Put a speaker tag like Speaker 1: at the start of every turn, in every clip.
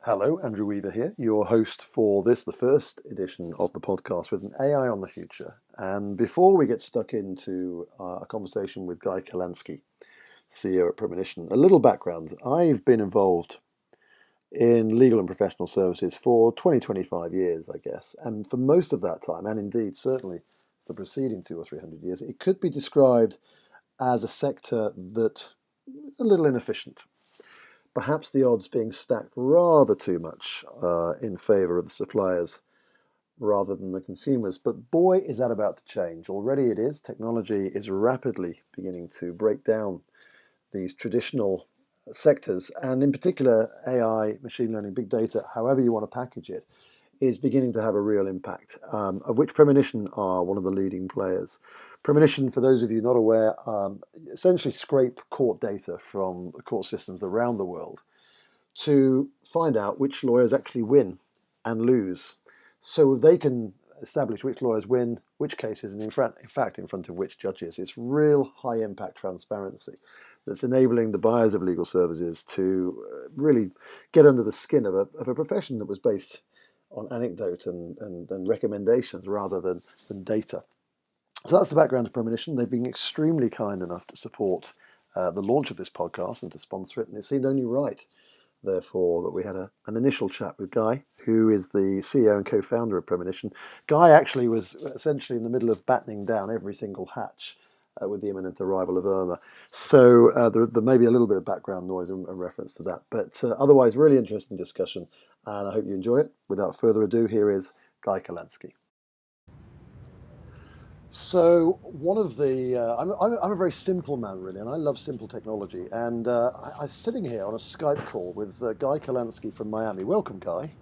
Speaker 1: Hello, Andrew Weaver here, your host for the first edition of the podcast with an AI on the future. And before we get stuck into a conversation with Guy Kurlandski, CEO at Premonition, a little background. I've been involved in legal and professional services for 25 years, I guess. And for most of that time, and indeed certainly the preceding 200 or 300 years, it could be described as a sector that a little inefficient. Perhaps the odds being stacked rather too much in favour of the suppliers rather than the consumers. But boy, is that about to change. Already it is. Technology is rapidly beginning to break down these traditional sectors, and in particular AI, machine learning, big data, however you want to package it, is beginning to have a real impact, of which Premonition are one of the leading players. Premonition, for those of you not aware, essentially scrape court data from the court systems around the world to find out which lawyers actually win and lose, so they can establish which lawyers win which cases and in fact in front of which judges. It's real high impact transparency that's enabling the buyers of legal services to really get under the skin of a profession that was based on anecdote and recommendations rather than data. So that's the background of Premonition. They've been extremely kind enough to support the launch of this podcast and to sponsor it, and it seemed only right, therefore, that we had an initial chat with Guy, who is the CEO and co-founder of Premonition. Guy actually was essentially in the middle of battening down every single hatch with the imminent arrival of Irma. So there may be a little bit of background noise in reference to that. But otherwise, really interesting discussion, and I hope you enjoy it. Without further ado, here is Guy Kurlandski. So one of the, I'm a very simple man really, and I love simple technology. And I'm sitting here on a Skype call with Guy Kurlandski from Miami. Welcome, Guy.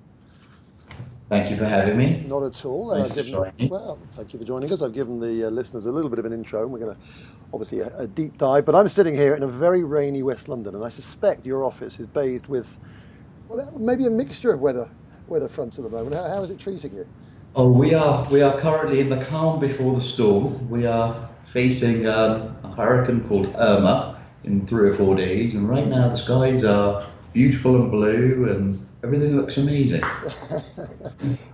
Speaker 2: Thank you for having me.
Speaker 1: Not at all.
Speaker 2: Nice to join you.
Speaker 1: Well, thank you for joining us. I've given the listeners a little bit of an intro, and we're going to obviously a deep dive. But I'm sitting here in a very rainy West London, and I suspect your office is bathed with, well, maybe a mixture of weather fronts at the moment. How is it treating you?
Speaker 2: Oh, we are currently in the calm before the storm. We are facing a hurricane called Irma in 3 or 4 days, and right now the skies are beautiful and blue, and everything looks amazing.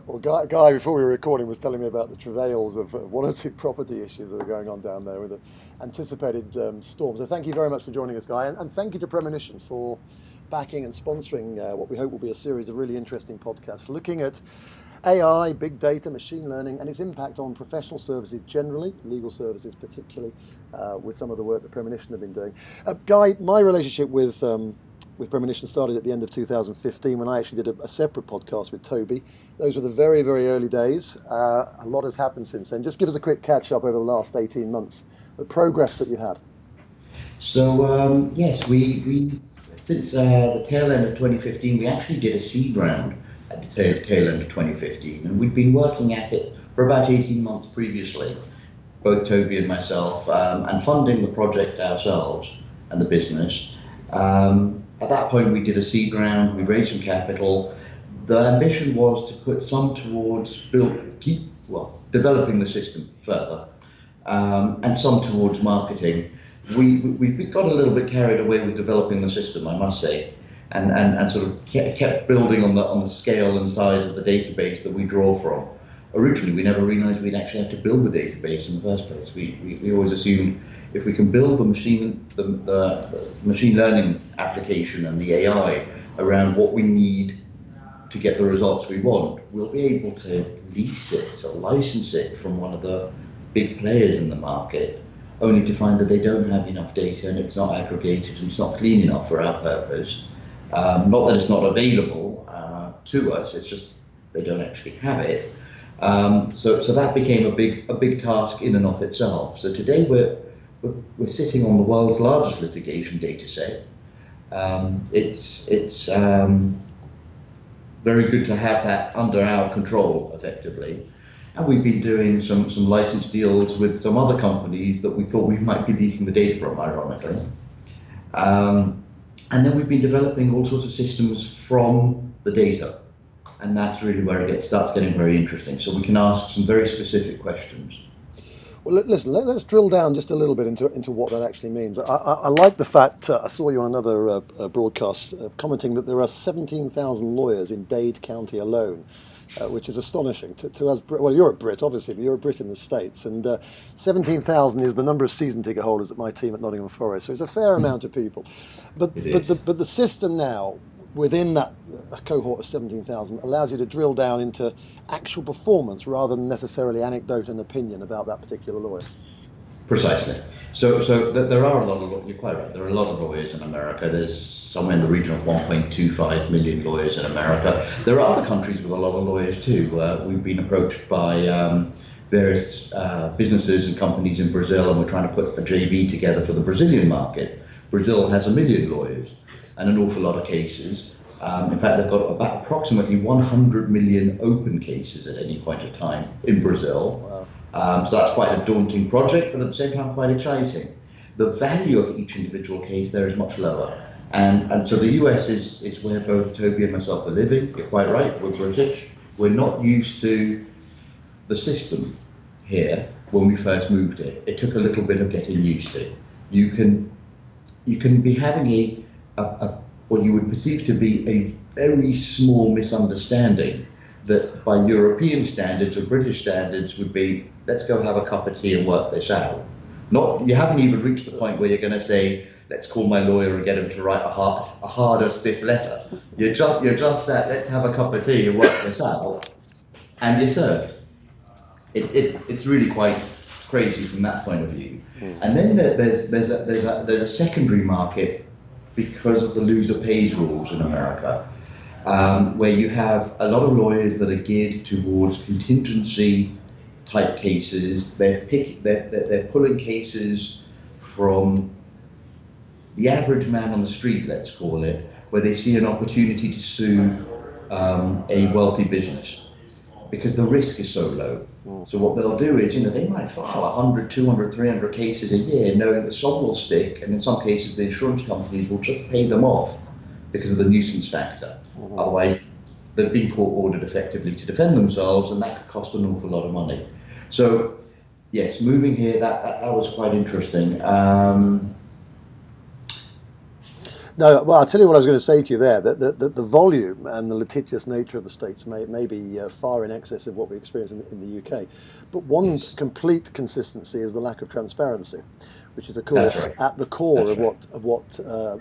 Speaker 1: Well, Guy, before we were recording, was telling me about the travails of one or two property issues that are going on down there with the anticipated storm. So thank you very much for joining us, Guy, and thank you to Premonition for backing and sponsoring what we hope will be a series of really interesting podcasts looking at AI, big data, machine learning, and its impact on professional services generally, legal services particularly, with some of the work that Premonition have been doing. Guy, my relationship with Premonition started at the end of 2015 when I actually did a separate podcast with Toby. Those were the very, very early days. A lot has happened since then. Just give us a quick catch-up over the last 18 months, the progress that you had.
Speaker 2: So, yes, we since the tail end of 2015, we actually did a seed round at the tail end of 2015, and we'd been working at it for about 18 months previously, both Toby and myself, and funding the project ourselves and the business. At that point, we did a seed round, we raised some capital. The ambition was to put some towards developing the system further, and some towards marketing. We got a little bit carried away with developing the system, I must say, and sort of kept building on the scale and size of the database that we draw from. Originally, we never realized we'd actually have to build the database in the first place. We always assumed if we can build the machine learning application and the AI around what we need to get the results we want, we'll be able to lease it or license it from one of the big players in the market, only to find that they don't have enough data and it's not aggregated and it's not clean enough for our purpose. Not that it's not available to us, it's just they don't actually have it. So that became a big task in and of itself. So today we're sitting on the world's largest litigation data set. It's very good to have that under our control effectively. And we've been doing some license deals with some other companies that we thought we might be leasing the data from, ironically. And then we've been developing all sorts of systems from the data. And that's really where it starts getting very interesting. So we can ask some very specific questions.
Speaker 1: Well, listen, let's drill down just a little bit into what that actually means. I like the fact, I saw you on another broadcast commenting that there are 17,000 lawyers in Dade County alone, which is astonishing to us. Well, you're a Brit, obviously, but you're a Brit in the States, and 17,000 is the number of season ticket holders at my team at Nottingham Forest, so it's a fair amount of people. But
Speaker 2: It is.
Speaker 1: the system now, within that cohort of 17,000, allows you to drill down into actual performance rather than necessarily anecdote and opinion about that particular lawyer.
Speaker 2: Precisely. So there are a lot of, you're quite right, there are a lot of lawyers in America. There's somewhere in the region of 1.25 million lawyers in America. There are other countries with a lot of lawyers too. We've been approached by various businesses and companies in Brazil, and we're trying to put a JV together for the Brazilian market. Brazil has 1 million lawyers and an awful lot of cases. In fact, they've got about approximately 100 million open cases at any point of time in Brazil.
Speaker 1: Wow.
Speaker 2: So that's quite a daunting project, but at the same time quite exciting. The value of each individual case there is much lower. And so the US is where both Toby and myself are living. You're quite right, we're British. We're not used to the system here when we first moved here. It took a little bit of getting used to. You can be having what you would perceive to be a very small misunderstanding that by European standards or British standards would be, let's go have a cup of tea and work this out. You haven't even reached the point where you're going to say, let's call my lawyer and get him to write a harder, stiff letter. You're just that, let's have a cup of tea and work this out, and you're served. It's really quite crazy from that point of view. And then there's a secondary market because of the loser pays rules in America, where you have a lot of lawyers that are geared towards contingency type cases. They're pulling cases from the average man on the street, let's call it, where they see an opportunity to sue a wealthy business because the risk is so low. So what they'll do is, they might file 100, 200, 300 cases a year, knowing that some will stick, and in some cases the insurance companies will just pay them off because of the nuisance factor. Otherwise, they've been court ordered effectively to defend themselves, and that could cost an awful lot of money. So, yes, moving here, that was quite interesting.
Speaker 1: No, well, I'll tell you what I was going to say to you there, that the volume and the litigious nature of the States may be far in excess of what we experience in the UK. But one complete consistency is the lack of transparency, which is, of course, at the core of what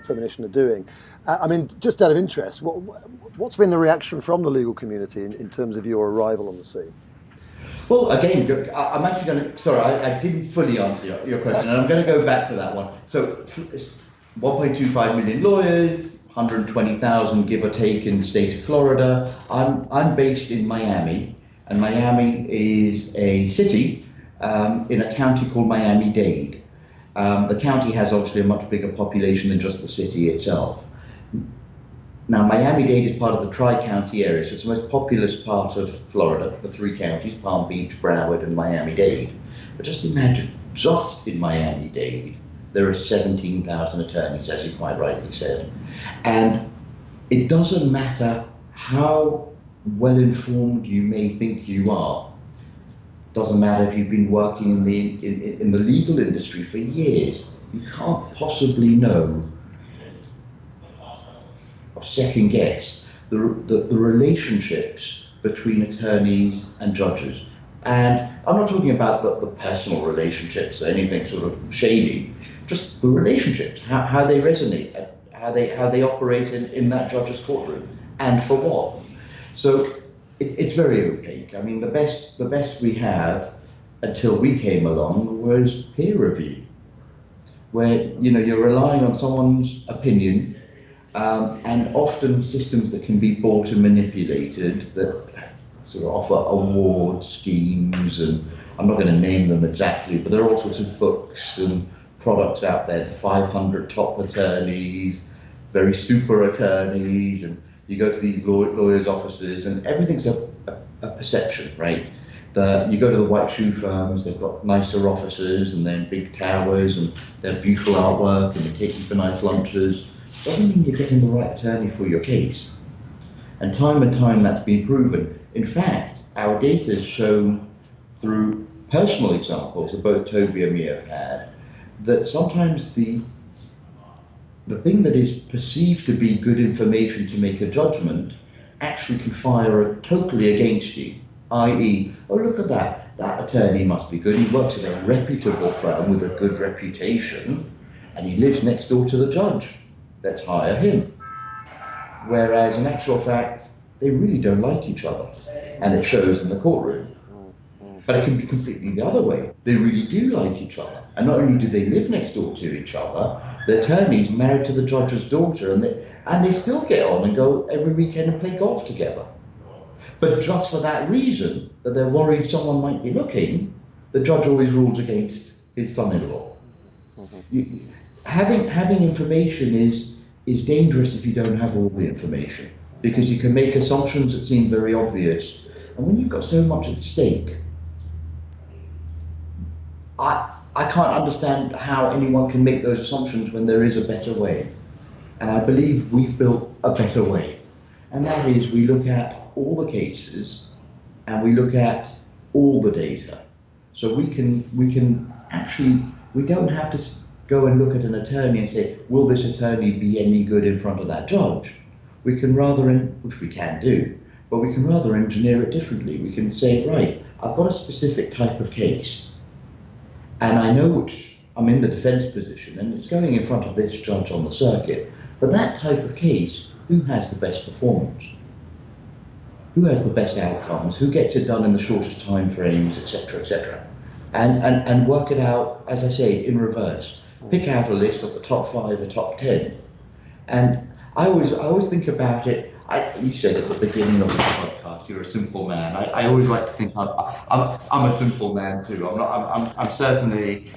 Speaker 1: Premonition are doing. I mean, just out of interest, what's been the reaction from the legal community in terms of your arrival on the scene?
Speaker 2: Well, again, I'm actually going to, sorry, I didn't fully answer your question, and I'm going to go back to that one. So, 1.25 million lawyers, 120,000 give or take in the state of Florida. I'm based in Miami, and Miami is a city in a county called Miami-Dade. The county has obviously a much bigger population than just the city itself. Now, Miami-Dade is part of the Tri-County area, so it's the most populous part of Florida, the three counties, Palm Beach, Broward, and Miami-Dade. But just imagine, just in Miami-Dade, there are 17,000 attorneys, as you quite rightly said. And it doesn't matter how well informed you may think you are. It doesn't matter if you've been working in the legal industry for years. You can't possibly know or second guess the relationships between attorneys and judges. And I'm not talking about the personal relationships or anything sort of shady, just the relationships, how they resonate, how they operate in that judge's courtroom, and for what. So it's very opaque. I mean, the best we have until we came along was peer review, where you're relying on someone's opinion, and often systems that can be bought and manipulated that sort of offer award schemes, and I'm not going to name them exactly, but there are all sorts of books and products out there, 500 top attorneys, very super attorneys, and you go to these lawyers' offices and everything's a perception, right? You go to the white shoe firms, they've got nicer offices and they're in big towers and they have beautiful artwork and they take you for nice lunches. Doesn't mean you're getting the right attorney for your case. And time that's been proven. In fact, our data has shown through personal examples that both Toby and me have had, that sometimes the thing that is perceived to be good information to make a judgment actually can fire totally against you, i.e., oh, look at that attorney must be good, he works at a reputable firm with a good reputation, and he lives next door to the judge, let's hire him. Whereas in actual fact, they really don't like each other, and it shows in the courtroom. But it can be completely the other way. They really do like each other. And not only do they live next door to each other, the attorney's married to the judge's daughter, and they still get on and go every weekend and play golf together. But just for that reason, that they're worried someone might be looking, the judge always rules against his son-in-law. Having information is dangerous if you don't have all the information, because you can make assumptions that seem very obvious. And when you've got so much at stake, I can't understand how anyone can make those assumptions when there is a better way. And I believe we've built a better way. And that is, we look at all the cases and we look at all the data. So we can actually, we don't have to go and look at an attorney and say, will this attorney be any good in front of that judge? We can rather, which we can do, but we can rather engineer it differently. We can say, right, I've got a specific type of case, and I know which I'm in the defense position, and it's going in front of this judge on the circuit. But that type of case, who has the best performance? Who has the best outcomes? Who gets it done in the shortest time frames, etc., etc. And work it out, as I say, in reverse. Pick out a list of the top 5, the top 10. And I always think about it. You said at the beginning of the podcast, you're a simple man. I always like to think I'm a simple man too. I'm certainly,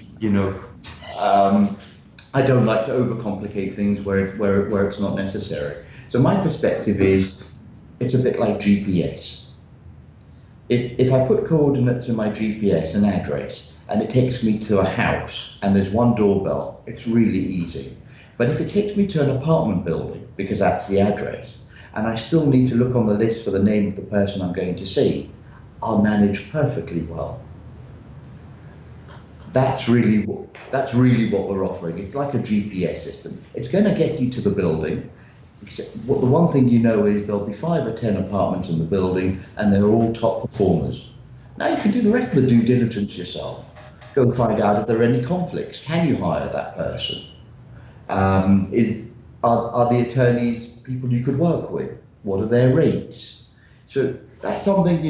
Speaker 2: I don't like to overcomplicate things where it's not necessary. So my perspective is, it's a bit like GPS. If I put coordinates in my GPS, an address, and it takes me to a house and there's one doorbell, it's really easy. But if it takes me to an apartment building, because that's the address, and I still need to look on the list for the name of the person I'm going to see, I'll manage perfectly well. That's really what we're offering. It's like a GPS system. It's going to get you to the building. Except the one thing you know is there'll be 5 or 10 apartments in the building, and they're all top performers. Now you can do the rest of the due diligence yourself. Go find out if there are any conflicts. Can you hire that person? Are the attorneys people you could work with? What are their rates? So that's something,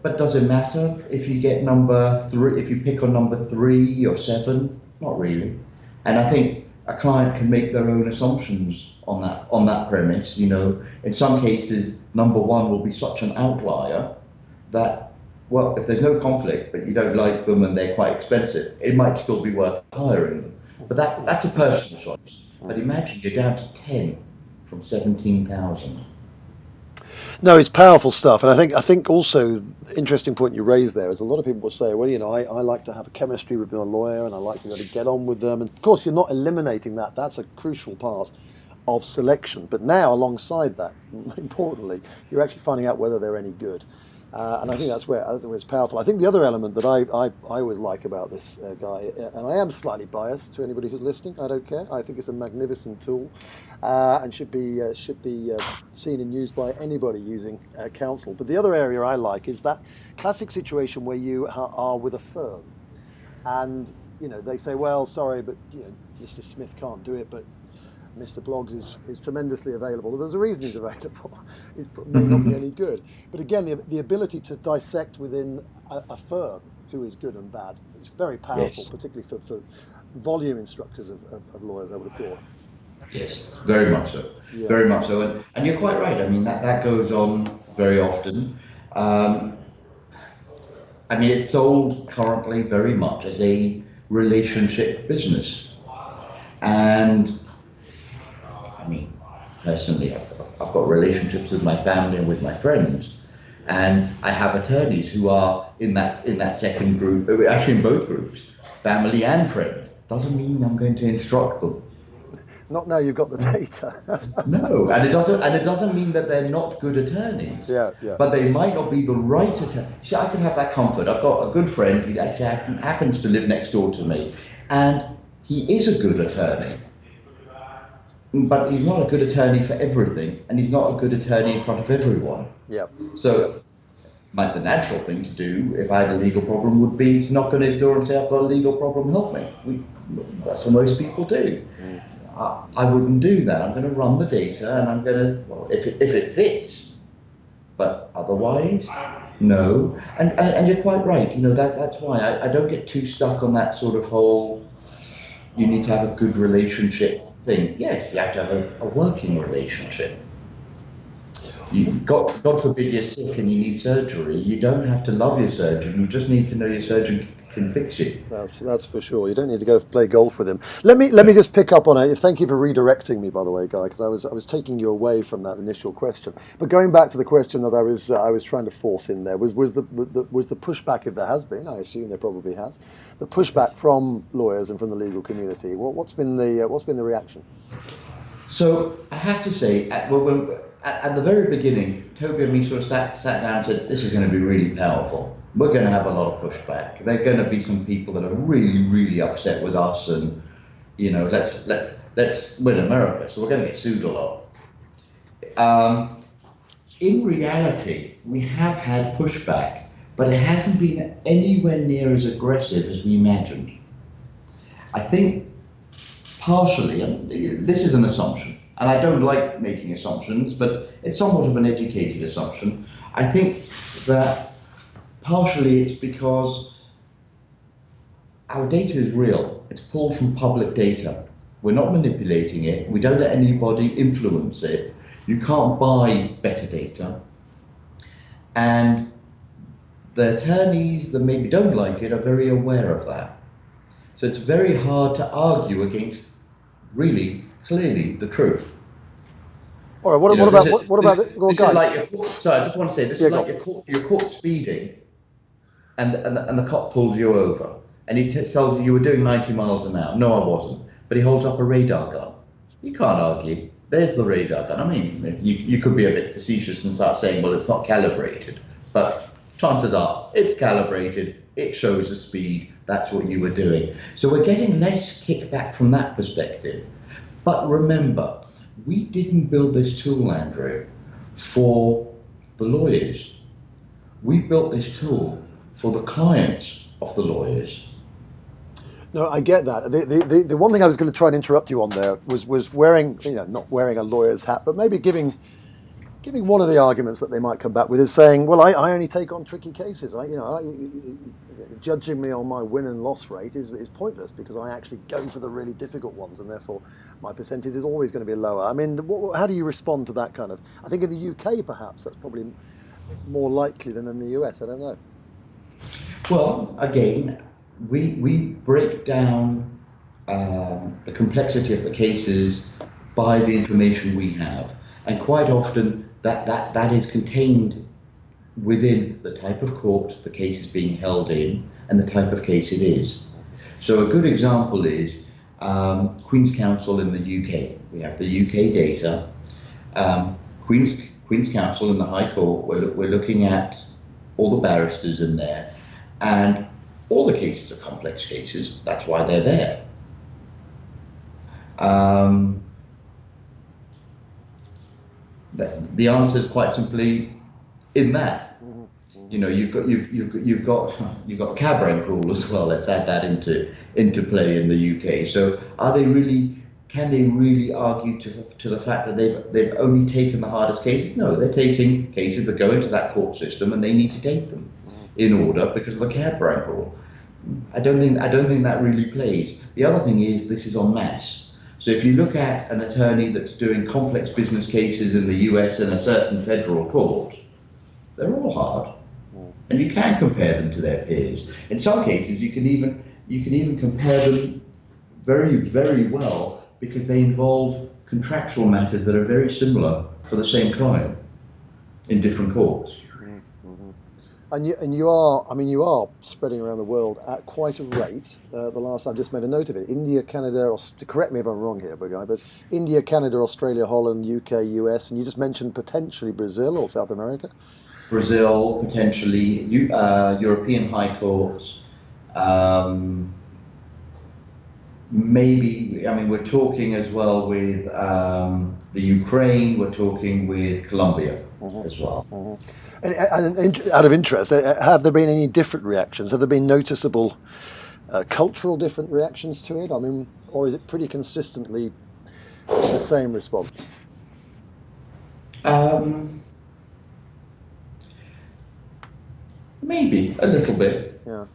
Speaker 2: but does it matter if you get number 3, if you pick on number 3 or 7? Not really. And I think a client can make their own assumptions on that premise. In some cases, number 1 will be such an outlier that, well, if there's no conflict, but you don't like them and they're quite expensive, it might still be worth hiring them. But that's a personal choice. But imagine you're down to 10 from 17,000.
Speaker 1: No, it's powerful stuff, and I think also interesting point you raised there is a lot of people will say, well, I like to have a chemistry with a lawyer, and I like to be able to get on with them. And of course, you're not eliminating that. That's a crucial part of selection. But now, alongside that, importantly, you're actually finding out whether they're any good. And I think that's where it's powerful. I think the other element that I always like about this guy, and I am slightly biased to anybody who's listening, I don't care. I think it's a magnificent tool and should be seen and used by anybody using counsel. But the other area I like is that classic situation where you are with a firm, and they say, well, sorry, but Mr. Smith can't do it, but Mr. Bloggs is tremendously available. Well, there's a reason he's available. He may not be any good. But again, the ability to dissect within a firm who is good and bad is very powerful, yes. Particularly for volume instructors of lawyers, I would have thought.
Speaker 2: Yes, very much so. Yeah. Very much so. And you're quite right. I mean, that goes on very often. It's sold currently very much as a relationship business. And personally, I've got relationships with my family and with my friends, and I have attorneys who are in that second group, actually in both groups, family and friends. Doesn't mean I'm going to instruct them.
Speaker 1: Not now you've got the data.
Speaker 2: No, and it doesn't mean that they're not good attorneys.
Speaker 1: Yeah, yeah.
Speaker 2: But they might not be the right attorney. See, I can have that comfort. I've got a good friend. He actually happens to live next door to me, and he is a good attorney. But he's not a good attorney for everything, and he's not a good attorney in front of everyone.
Speaker 1: Yeah.
Speaker 2: So, the natural thing to do if I had a legal problem would be to knock on his door and say, "I've got a legal problem. Help me." That's what most people do. I wouldn't do that. I'm going to run the data, and I'm going to, well, if it fits, but otherwise, no. And you're quite right. That's why I don't get too stuck on that sort of whole. You need to have a good relationship thing. Yes, you have to have a working relationship. God forbid you're sick and you need surgery. You don't have to love your surgeon. You just need to know your surgeon can fix you.
Speaker 1: That's for sure. You don't need to go play golf with him. Let me just pick up on it. Thank you for redirecting me, by the way, Guy, because I was taking you away from that initial question. But going back to the question that I was trying to force in there was the pushback, if there has been. I assume there probably has. The pushback from lawyers and from the legal community. What's been the reaction?
Speaker 2: So I have to say, at the very beginning, Toby and me sort of sat down and said, "This is going to be really powerful. We're going to have a lot of pushback. There are going to be some people that are really, really upset with us, and we're in America, so we're going to get sued a lot." In reality, we have had pushback, but it hasn't been anywhere near as aggressive as we imagined. I think partially, and this is an assumption, and I don't like making assumptions, but it's somewhat of an educated assumption. I think that partially it's because our data is real. It's pulled from public data. We're not manipulating it. We don't let anybody influence it. You can't buy better data. And the attorneys that maybe don't like it are very aware of that. So it's very hard to argue against really clearly the truth.
Speaker 1: All right. What about
Speaker 2: Sorry, I just want to say this is like you're caught speeding, and the cop pulls you over, and he tells you you were doing 90 miles an hour. No, I wasn't. But he holds up a radar gun. You can't argue. There's the radar gun. I mean, you could be a bit facetious and start saying, well, it's not calibrated. But chances are it's calibrated. It shows the speed. That's what you were doing. So we're getting less kickback from that perspective. But remember, we didn't build this tool, Andrew, for the lawyers. We built this tool for the clients of the lawyers.
Speaker 1: No, I get that. The one thing I was going to try and interrupt you on there was wearing, not wearing a lawyer's hat, but maybe giving one of the arguments that they might come back with is saying, well, I only take on tricky cases. Judging me on my win and loss rate is pointless because I actually go for the really difficult ones, and therefore my percentage is always going to be lower. I mean, how do you respond to that kind of? I think in the UK perhaps that's probably more likely than in the US. I don't know.
Speaker 2: Well, again, we break down the complexity of the cases by the information we have, and quite often that is contained within the type of court the case is being held in and the type of case it is. So a good example is Queen's Counsel in the UK. We have the UK data. Queen's Counsel in the High Court, we're looking at all the barristers in there, and all the cases are complex cases. That's why they're there. The answer is quite simply in that. You've got cab rank rule as well. Let's add that into play in the UK. So can they really argue to the fact that they've only taken the hardest cases? No, they're taking cases that go into that court system, and they need to take them in order because of the cab rank rule. I don't think that really plays. The other thing is this is en masse. So if you look at an attorney that's doing complex business cases in the US in a certain federal court, they're all hard, and you can compare them to their peers. In some cases, you can even compare them very, very well because they involve contractual matters that are very similar for the same client in different courts.
Speaker 1: And you are, I mean, you are spreading around the world at quite a rate. The last I've just made a note of it: India, Canada, correct me if I'm wrong here, big guy, but India, Canada, Australia, Holland, UK, US, and you just mentioned potentially Brazil or South America.
Speaker 2: Brazil, potentially, European high courts, um, maybe, I mean, we're talking as well with the Ukraine, we're talking with Colombia
Speaker 1: Mhm,
Speaker 2: as well.
Speaker 1: mhm. And out of interest, have there been any different reactions? Have there been noticeable cultural different reactions to it? I mean, or is it pretty consistently the same response?
Speaker 2: Um, Maybe a little bit.
Speaker 1: Yeah,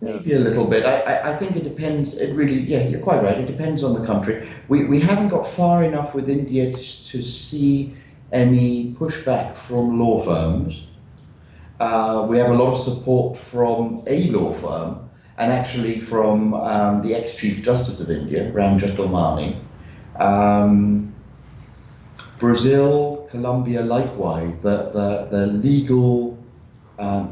Speaker 1: yeah.
Speaker 2: Maybe a little bit. I think it depends. It really, yeah, you're quite right. It depends on the country. We haven't got far enough with India to see any pushback from law firms. We have a lot of support from a law firm and actually from the ex-Chief Justice of India, Ram Jethmalani. Um, Brazil, Colombia, likewise. The legal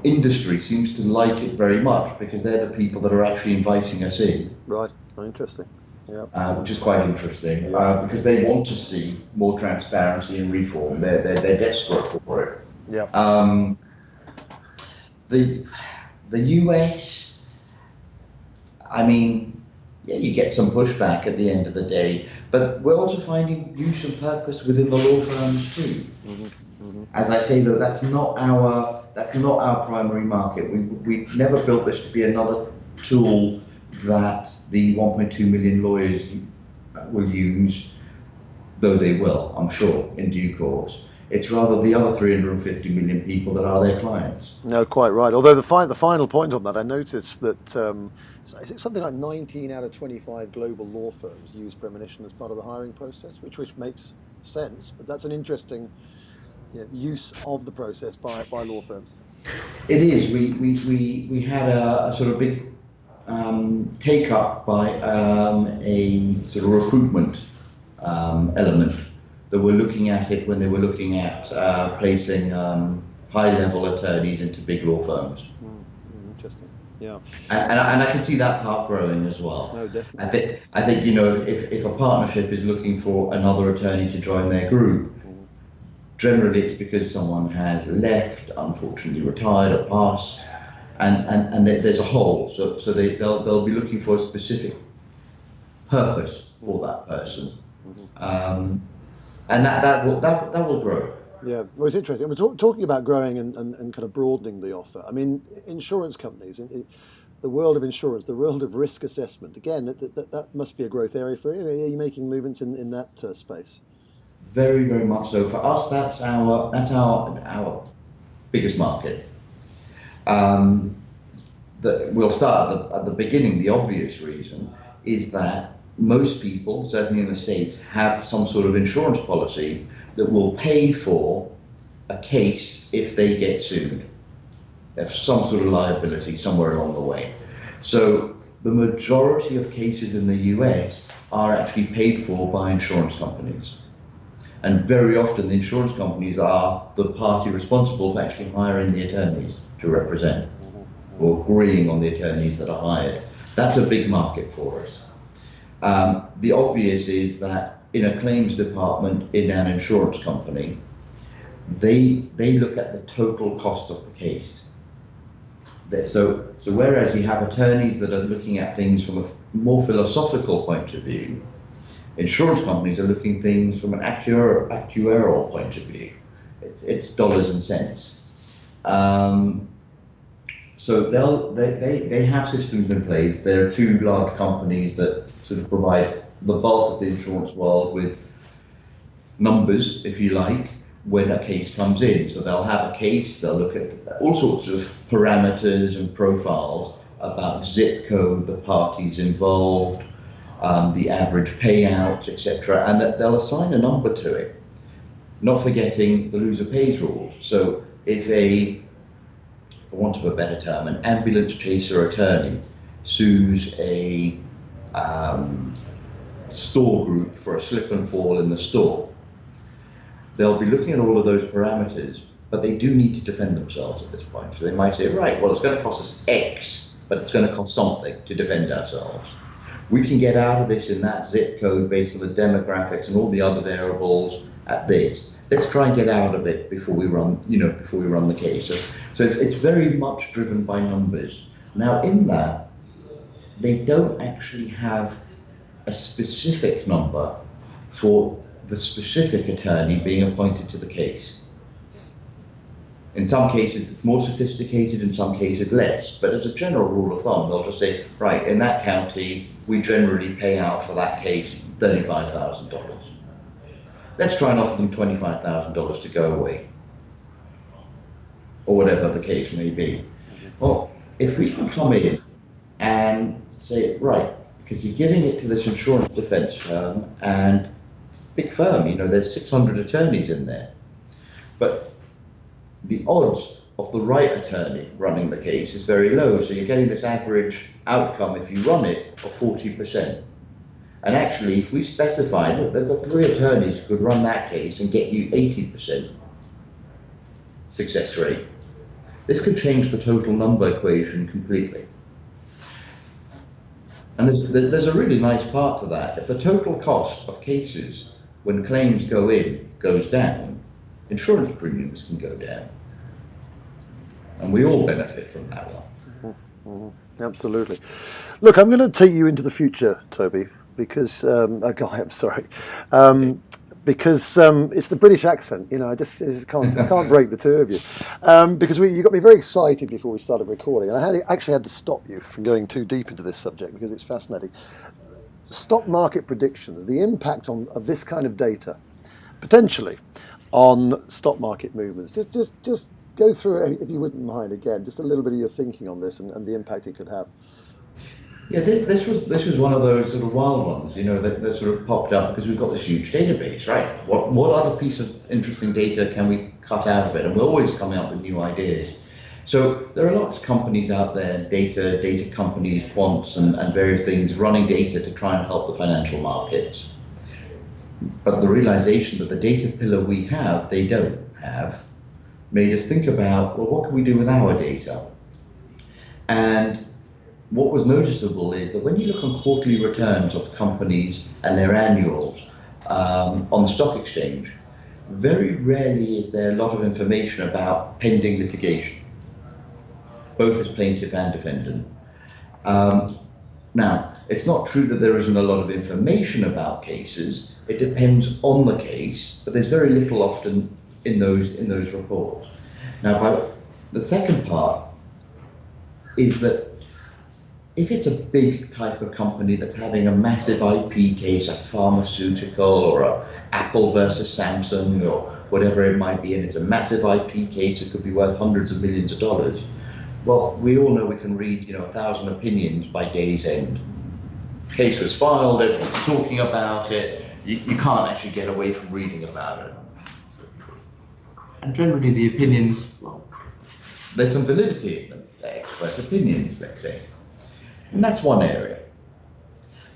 Speaker 2: industry seems to like it very much because they're the people that are actually inviting us in,
Speaker 1: Right. Oh, interesting. Yeah,
Speaker 2: which is quite interesting
Speaker 1: yeah,
Speaker 2: because they want to see more transparency and reform. They're desperate for it.
Speaker 1: yeah.
Speaker 2: Um, the the US, I mean, yeah, you get some pushback at the end of the day, but we're also finding use and purpose within the law firms too.
Speaker 1: Hmm, hmm.
Speaker 2: As I say though, that's not our primary market. We never built this to be another tool that the 1.2 million lawyers will use, though they will, I'm sure, in due course. It's rather the other 350 million people that are their clients.
Speaker 1: No, quite right. Although the final point on that, I noticed that is it something like 19 out of 25 global law firms use Premonition as part of the hiring process, which makes sense. But that's an interesting, use of the process by law firms.
Speaker 2: It is. We had a sort of big take up by a sort of recruitment element that were looking at it when they were looking at placing high level attorneys into big law firms.
Speaker 1: Mm, interesting. Yeah.
Speaker 2: And I can see that part growing as well.
Speaker 1: No,
Speaker 2: I
Speaker 1: definitely.
Speaker 2: think I think if a partnership is looking for another attorney to join their group,
Speaker 1: Mm,
Speaker 2: generally it's because someone has left, unfortunately retired or passed, and there's a hole. So they'll be looking for a specific purpose for
Speaker 1: mm,
Speaker 2: that person,
Speaker 1: mhm.
Speaker 2: um, and that will grow.
Speaker 1: Yeah, well, it's interesting. We're talking about growing and kind of broadening the offer. I mean, insurance companies, the world of insurance, the world of risk assessment. Again, that must be a growth area for you. Are you making movements in that space?
Speaker 2: Very much so. For us, that's our biggest market. Um, we'll start at the beginning. The obvious reason is that most people, certainly in the States, have some sort of insurance policy that will pay for a case if they get sued. They have some sort of liability somewhere along the way. So the majority of cases in the US are actually paid for by insurance companies. And very often the insurance companies are the party responsible for actually hiring the attorneys to represent
Speaker 1: Hmm, hmm.
Speaker 2: or agreeing on the attorneys that are hired. That's a big market for us. The obvious is that in a claims department in an insurance company, they look at the total cost of the case. So whereas you have attorneys that are looking at things from a more philosophical point of view, insurance companies are looking at things from an actuarial point of view. It's dollars and cents. Um, So they have systems in place. There are two large companies that sort of provide the bulk of the insurance world with numbers, if you like, when a case comes in. So they'll have a case, they'll look at all sorts of parameters and profiles about zip code, the parties involved, the average payouts, etc., and that they'll assign a number to it, not forgetting the loser pays rules. So if for want of a better term, an ambulance chaser attorney sues a store group for a slip and fall in the store, they'll be looking at all of those parameters but they do need to defend themselves at this point. So they might say, right, well, it's going to cost us X, but it's going to cost something to defend ourselves. We can get out of this in that zip code based on the demographics and all the other variables at this. Let's try and get out of it before we run, before we run the case. So it's very much driven by numbers. Now, in that, they don't actually have a specific number for the specific attorney being appointed to the case. In some cases, it's more sophisticated, in some cases less. But as a general rule of thumb, they'll just say, right, in that county, we generally pay out for that case $35,000. Let's try and offer them $25,000 to go away, or whatever the case may be. Well, if we can come in and say, right, because you're giving it to this insurance defense firm, and it's a big firm, there's 600 attorneys in there, but the odds of the right attorney running the case is very low, so you're getting this average outcome if you run it of 40%. And actually, if we specify, look, they've got 3 attorneys who could run that case and get you 80% success rate, this could change the total number equation completely. And there's a really nice part to that. If the total cost of cases when claims go in goes down, insurance premiums can go down. And we all benefit from that one.
Speaker 1: Mm-hmm. Absolutely. Look, I'm going to take you into the future, Toby, because because it's the British accent. I can't break the two of you, because you got me very excited before we started recording, and I actually had to stop you from going too deep into this subject because it's fascinating. Stock market predictions, the impact of this kind of data, potentially, on stock market movements. Just go through it, if you wouldn't mind, again, just a little bit of your thinking on this and the impact it could have.
Speaker 2: Yeah, this was one of those sort of wild ones, that sort of popped up because we've got this huge database, right? What other piece of interesting data can we cut out of it? And we're always coming up with new ideas. So there are lots of companies out there, data companies, quants, and various things running data to try and help the financial markets. But the realization that the data pillar we have, they don't have, made us think about, well, what can we do with our data? And what was noticeable is that when you look on quarterly returns of companies and their annuals on the stock exchange, very rarely is there a lot of information about pending litigation, both as plaintiff and defendant. Now, it's not true that there isn't a lot of information about cases. It depends on the case, but there's very little often in those reports. Now, the second part is that if it's a big type of company that's having a massive IP case, a pharmaceutical or a Apple versus Samsung or whatever it might be, and it's a massive IP case, it could be worth hundreds of millions of dollars. Well, we all know we can read 1,000 opinions by day's end. Case was filed, everyone's talking about it. You can't actually get away from reading about it. And generally the opinions, well, there's some validity in them. They're expert opinions, let's say. And that's one area.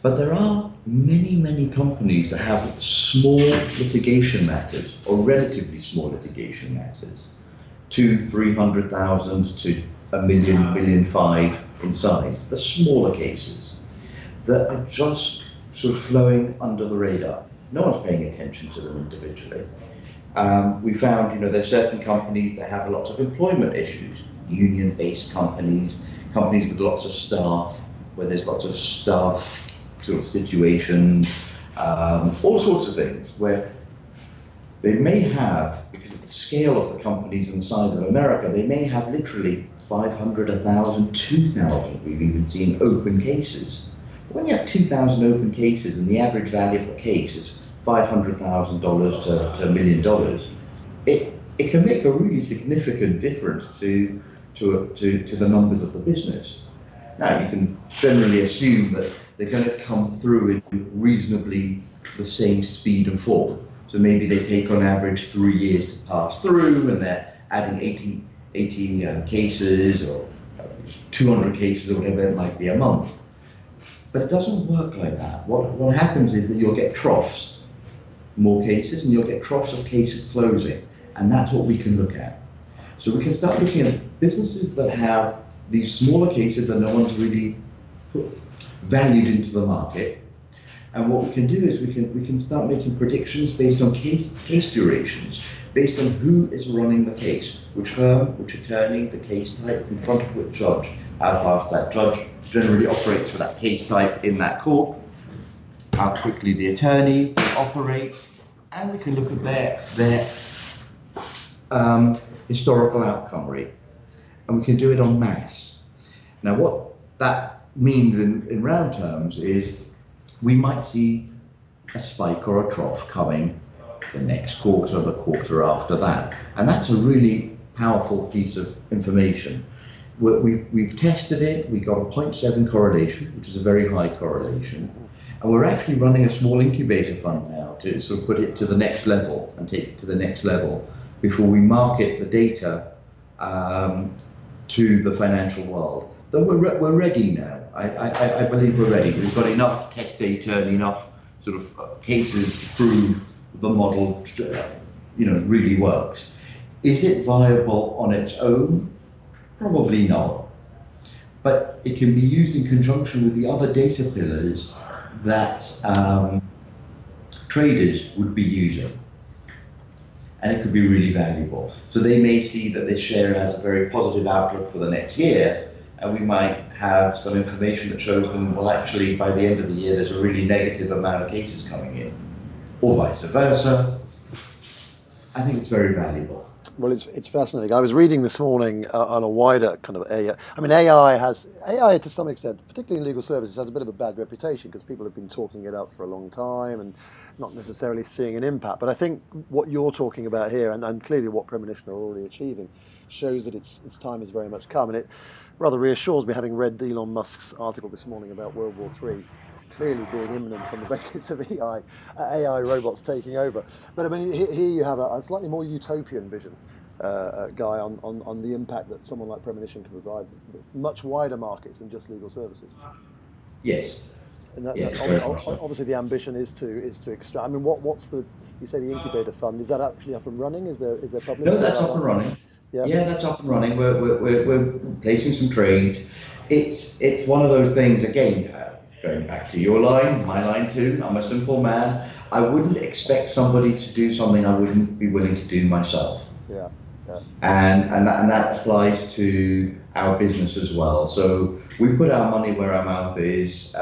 Speaker 2: But there are many, many companies that have small litigation matters, or relatively small litigation matters, 200,000-300,000 to $1 million, $1.5 million in size, the smaller cases that are just sort of flowing under the radar. No one's paying attention to them individually. We found, there's certain companies that have lots of employment issues, union-based companies with lots of staff, where there's lots of staff sort of situations, all sorts of things where they may have, because of the scale of the companies and the size of America, they may have literally 500, 1,000, 2,000. We've even seen open cases. But when you have 2,000 open cases and the average value of the case is $500,000 to $1 million, it can make a really significant difference to the numbers of the business. Now, you can generally assume that they're going to come through in reasonably the same speed and form. So maybe they take on average 3 years to pass through, and they're adding 80 cases or 200 cases or whatever it might be a month. But it doesn't work like that. What happens is that you'll get troughs, more cases, and you'll get troughs of cases closing. And that's what we can look at. So we can start looking at businesses that have these smaller cases that no one's really valued into the market. And what we can do is we can start making predictions based on case durations, based on who is running the case, which firm, which attorney, the case type, in front of which judge, how fast that judge generally operates for that case type in that court, how quickly the attorney operates, and we can look at their historical outcome rate, and we can do it en masse. Now, what that means in round terms is we might see a spike or a trough coming the next quarter, the quarter after that, and that's a really powerful piece of information. We've tested it. We got a 0.7 correlation, which is a very high correlation, and we're actually running a small incubator fund now to sort of put it to the next level and take it to the next level before we market the data to the financial world. Though we're ready now. I believe we're ready. We've got enough test data and enough sort of cases to prove the model, really works. Is it viable on its own? Probably not. But it can be used in conjunction with the other data pillars that traders would be using. And it could be really valuable. So they may see that this share has a very positive outlook for the next year, and we might have some information that shows them, well, actually, by the end of the year, there's a really negative amount of cases coming in, or vice versa. I think it's very valuable.
Speaker 1: Well, it's fascinating. I was reading this morning on a wider kind of AI. I mean, AI to some extent, particularly in legal services, has a bit of a bad reputation because people have been talking it up for a long time and not necessarily seeing an impact. But I think what you're talking about here, and clearly what Premonition are already achieving, shows that its time has very much come. And it rather reassures me, having read Elon Musk's article this morning about World War III, clearly being imminent on the basis of AI robots taking over. But I mean, here you have a slightly more utopian vision, Guy, on the impact that someone like Premonition can provide much wider markets than just legal services.
Speaker 2: Yes.
Speaker 1: And
Speaker 2: yes,
Speaker 1: obviously the ambition is to extract. I mean, what's you say the Incubator fund? Is that actually up and running? Is there publicity?
Speaker 2: No, that's up and running. Yeah, that's up and running. We're placing some trades. It's one of those things again. Going back to your line, my line too. I'm a simple man. I wouldn't expect somebody to do something I wouldn't be willing to do myself.
Speaker 1: Yeah.
Speaker 2: And that applies to our business as well. So we put our money where our mouth is.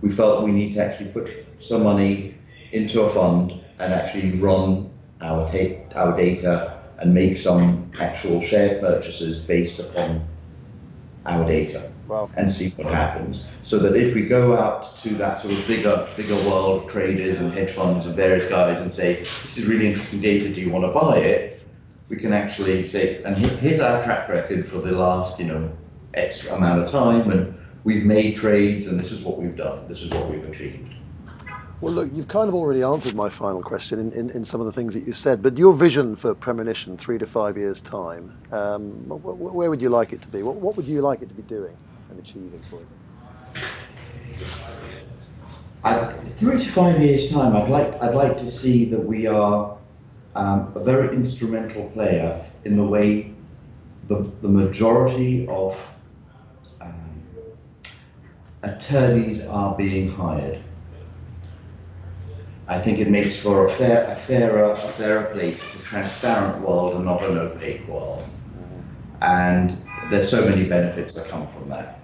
Speaker 2: We felt we need to actually put some money into a fund and actually run our data and make some actual share purchases based upon our data.
Speaker 1: Wow.
Speaker 2: And see what happens. So that if we go out to that sort of bigger world of traders and hedge funds and various guys and say, this is really interesting data, do you want to buy it? We can actually say, and here's our track record for the last, X amount of time, and we've made trades, and this is what we've done. This is what we've achieved.
Speaker 1: Well, look, you've kind of already answered my final question in some of the things that you said, but your vision for Premonition 3 to 5 years' time, where would you like it to be? What would you like it to be doing and achieving for you?
Speaker 2: 3 to 5 years' time, I'd like to see that we are a very instrumental player in the way the majority of attorneys are being hired. I think it makes for a fairer place, a transparent world and not an opaque world. And there's so many benefits that come from that.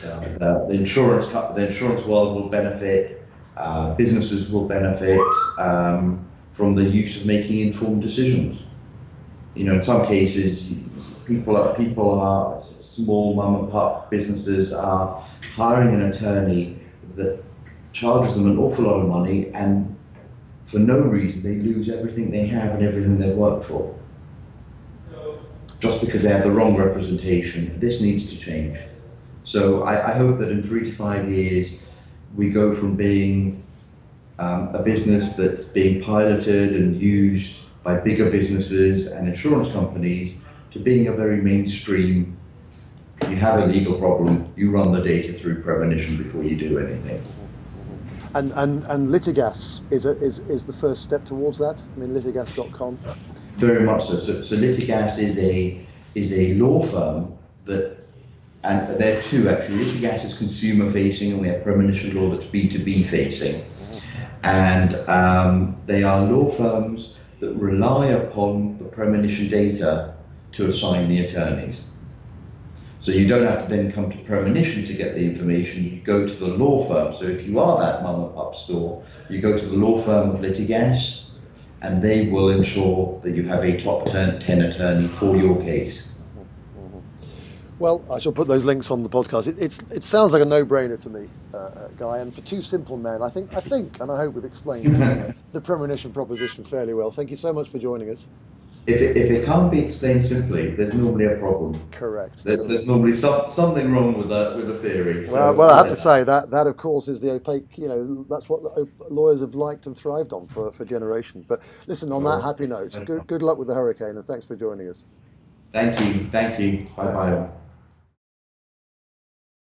Speaker 2: The insurance world will benefit, businesses will benefit from the use of making informed decisions. In some cases, people are small mom and pop businesses are hiring an attorney that charges them an awful lot of money, and for no reason they lose everything they have and everything they've worked for, just because they have the wrong representation. This needs to change. So I hope that in 3 to 5 years we go from being a business that's being piloted and used by bigger businesses and insurance companies to being a very mainstream. If you have a legal problem, you run the data through Premonition before you do anything.
Speaker 1: And Litigas is the first step towards that. I mean, litigas.com.
Speaker 2: Very much so. So Litigas is a law firm that, and there are two actually. Litigas is consumer facing, and we have Premonition Law that's B2B facing. And they are law firms that rely upon the Premonition data to assign the attorneys. So you don't have to then come to Premonition to get the information, you go to the law firm. So if you are that mum and pop store, you go to the law firm of Litigas, and they will ensure that you have a top 10 attorney for your case.
Speaker 1: Well, I shall put those links on the podcast. It sounds like a no-brainer to me, Guy. And for two simple men, I think, and I hope we've explained the Premonition proposition fairly well. Thank you so much for joining us.
Speaker 2: If it can't be explained simply, there's normally a problem.
Speaker 1: Correct.
Speaker 2: There's normally something wrong with a theory. So,
Speaker 1: well, I have to say that of course is the opaque. That's what lawyers have liked and thrived on for generations. But listen, on that happy note, good luck with the hurricane, and thanks for joining us.
Speaker 2: Thank you. Bye bye.